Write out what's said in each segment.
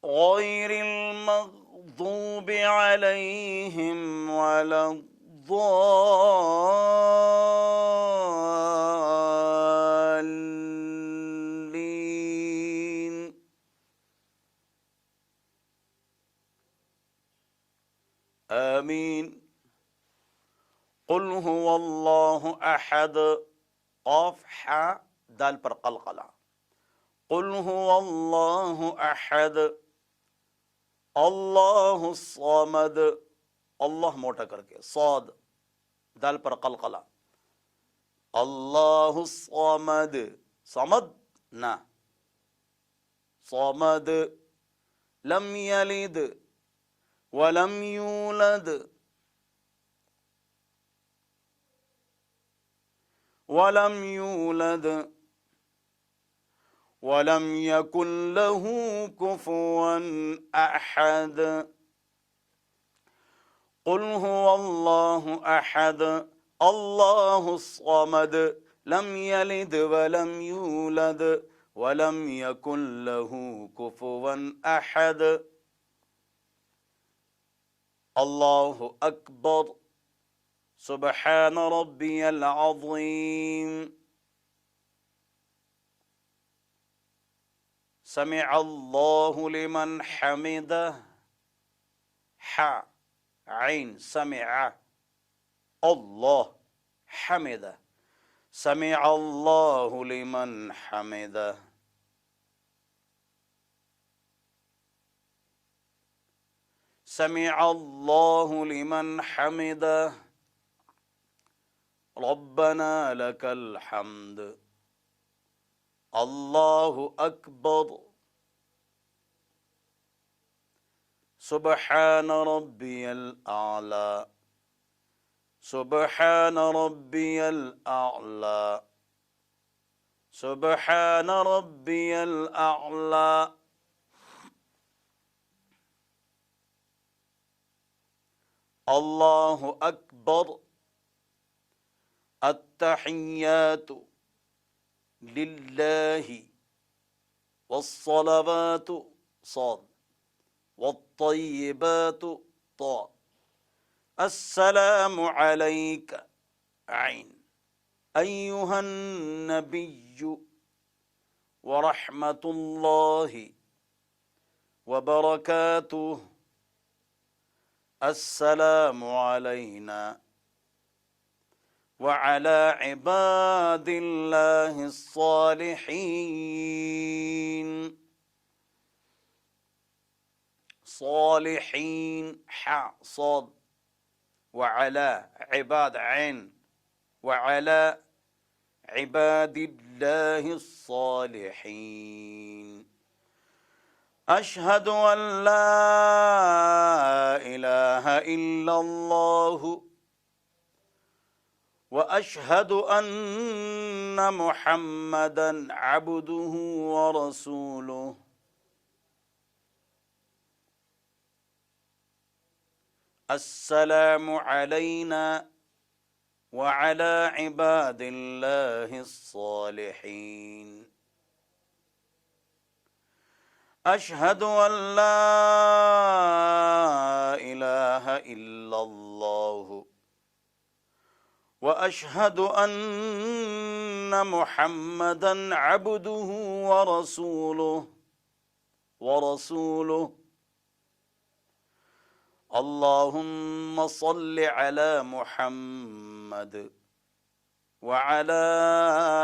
غير المغضوب عليهم ولا الضالين آمين. قل هو الله أحد قاف حاء دال پر قلقلہ. قل هو الله أحد اللہ الصمد. اللہ موٹا کر کے صاد دال پر قلقلہ. اللہ الصمد صمد نہ صمد لم يلد ولم يولد ولم يولد ولم يكن له كفوا أحد. قل هو الله أحد الله الصمد لم يلد ولم يولد ولم يكن له كفوا أحد. الله أكبر. سبحان ربي العظيم. سمع الله لمن حمده. ح عين سمع الله حمده. سمع الله لمن حمده. سمع الله لمن حمده. ربنا لك الحمد. الله أكبر. سبحان ربي الأعلى. سبحان ربي الأعلى. سبحان ربي الأعلى. الله أكبر. التحيات لله والصلوات صاد والطيبات طاء. السلام عليك عين أيها النبي ورحمة الله وبركاته. السلام علينا وعلى عباد الله الصالحين. صالحين حاء صاد وعلى عباد عين وعلى عباد الله الصالحين. أشهد أن لا إله إلا الله وأشهد أن محمدا عبده ورسوله. السلام علينا وعلى عباد الله الصالحين. أشهد أن لا إله إلا الله وأشهد أن محمدا عبده ورسوله. اللهم صل على محمد وعلى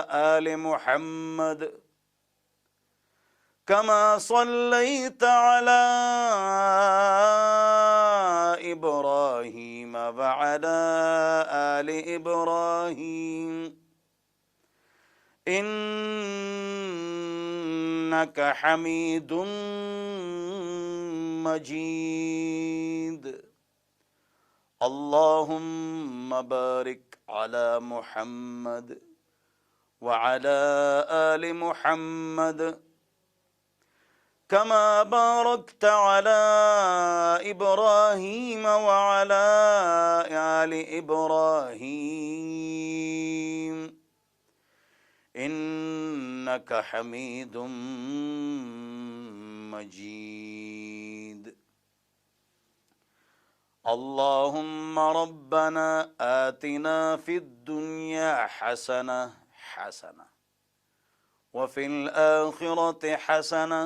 آل محمد كما صليت على إبراهيم وعلى آل إبراهيم إنك حميد مجيد. اللهم بارك على محمد وعلى آل محمد كما باركت على إبراهيم وعلى آل إبراهيم إنك حميد مجيد. अल्लाहुम्मा रब्बना आतिना फिद दुनिया हसना हसना व फिल आखिरति हसना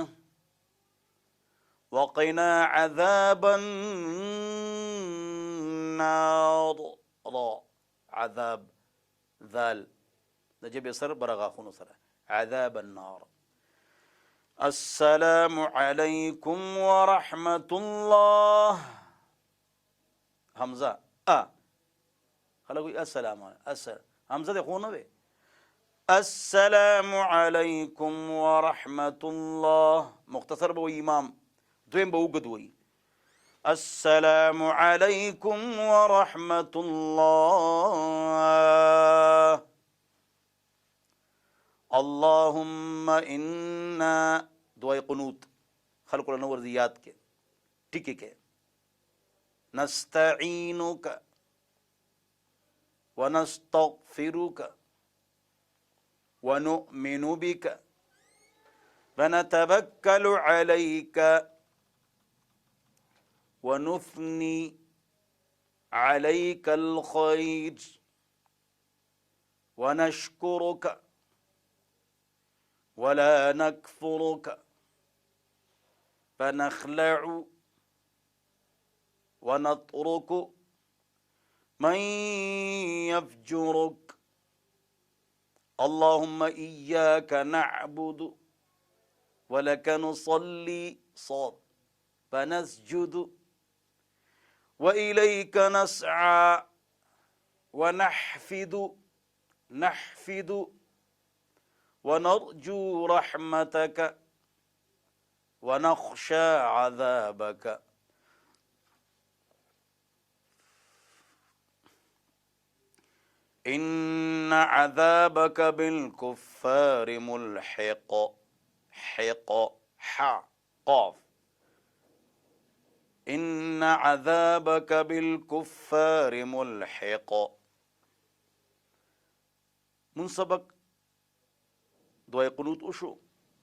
व क़िना अज़ाबन नार। अज़ाब ज़ाल नजब सर बरगा खुन सर अज़ाबन नार। अस्सलामु अलैकुम व रहमतुल्लाह हमजा आ खला कोई अस्सलाम हमजा देखो ना वे अस्सलामु अलैकुम व रहमतुल्लाह मुख्तसर वो इमाम द्वेम बहुगद वही अस्सलामु अलैकुम व रहमतुल्लाह अल्लाहुम्मा इन्ना दुआ कुनूत खल्क़ुल अनवर ज़ियात के टिके के नस्तईनुक व नस्तग़फिरुक व नुअमिनु बिक व नतवक्कलु अलैक व नुस्नी अलैकल खैर व नश्कुरुक व ला नकफुरुक फनख़लअु व नत्रुकु मन यफ़जुरुक। अल्लाहुम्मा इय्याक नअबुदु व लक नुसल्ली सॉद व नस्जुदु व इलैक नस्आ व नहफिदु व नरजू रहमतक व नख़शा अज़ाबक। इन्न अज़ाबक बिलकुफ़्फ़ारि मुल्हिक़ हिक़ हा क़ाफ़ इन्न अज़ाबक बिलकुफ़्फ़ारि मुल्हिक़। मुनसबक दुआ कुनूत उशो